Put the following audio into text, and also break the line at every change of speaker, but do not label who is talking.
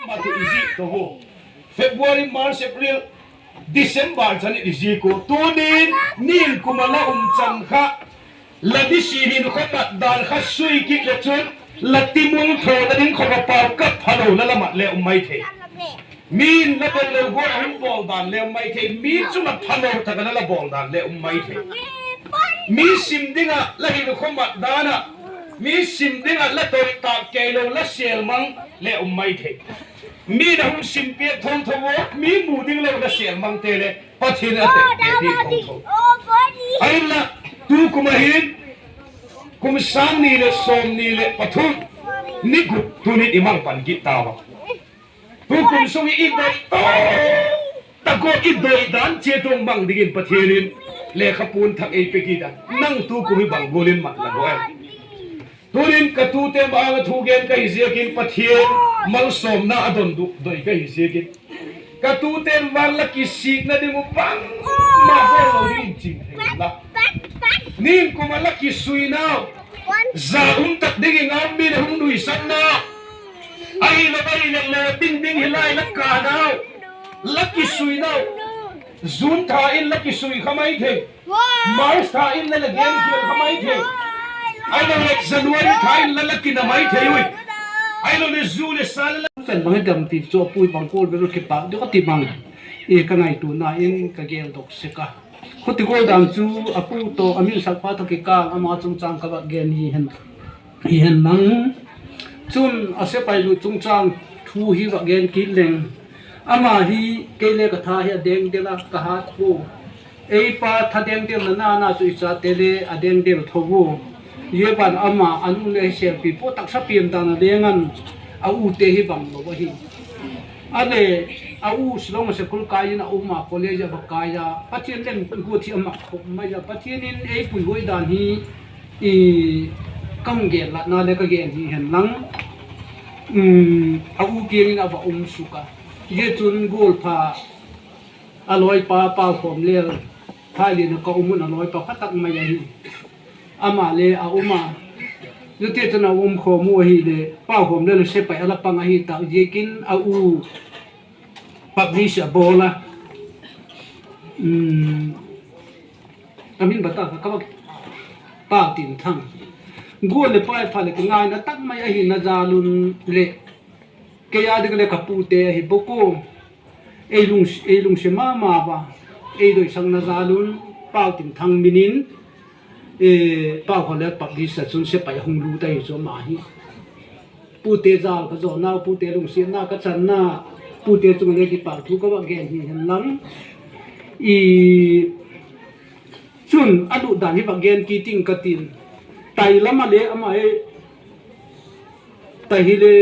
mà tụi gì đâu February March April December chân đi gì cô tu nín cũng mà là chân khác là đi xí đi nó không mặt đàn khác suy kịch là chốn là tim muốn thở là đến không có bao cấp hello là mặt lệ mai thế min là bên lệ gọi anh bol đàn lệ mai thế min chúng là hello thằng là bol đàn lệ mai thế min sim đi ngà là hình nó không mặt đàn à min sim đi ngà là tôi tạt cây lâu là sel mang lệ mai thế mi đã không sim biết thông thông vô mi mù đi lâu là sel mang thế này bắt thiên là thế thì thông thông anh là tu cũng hin cũng sáng ni le som ni le pathum ni gu tu ni imang pan git tawa tu cũng song i doi ta ko i doi dan che tong bang digin pathirin le khapun thak ei peki da nang tu cũng i bang golin mat la roa turin ka tu te ba nga thu gen kai zekin pathien mal som na adon du doi kai zekin ka tu te wang la ki sik na dingu bang ma bo lo rin ching la nin ko malaki sui now za tak ding ngam mi hum dui san na ai la bai la ding ding hilai la ka now lucky sui now zun tha in lucky sui khamai the mars tha in la gen khel khamai the ai lo le january tha in la lucky na mai the ui ai lo le zu le sal la
sen bang dam ti cho pui bang kol be ru ki pa do ka ti bang e ka ngai tu na in ka gel dok se ka kuti ko dam chu apu to amin sak pa to ki ka ama chung chang ka ba gen hi hen nang chun ase pai lu chung chang thu hi ba gen ki leng ama hi ke le ka tha hi deng de la ka ha thu ei pa tha deng de na na chu cha te le a deng de thobu ye ban ama anu le se pi po tak sa pim ta na lengan a u te hi bang lo ba hi ale au slong se kul kai na uma college ba kaya pathian len gu thi ama khop mai ya pathian in ei pui hoi dan hi i kam ge la na le ka ge hi hen lang au ge ni na ba suka ye chun gol pha aloi pa pa khom le thai le na ka umun aloi pa khatak mai ya hi ama le a uma yu te chana kho mu hi le pa khom le se pa ala pang hi ta ye kin au publish a bola amin bata ka pa tin thang go le pa pha le ngai na tak mai hi na zalun le ke ya de le ka pu te hi boko e lung se ma ba e doi sang na zalun pa tin thang minin e pa kho le publish a chun se pa hung lu tai zo ma hi pu te zal ka zo na pu te lung se na ka chan na pu te chung le ki pa thu ka ba ge hi hen lang i chun adu dan hi ba gen ki ting ka tin tai lama le ama e tai hi le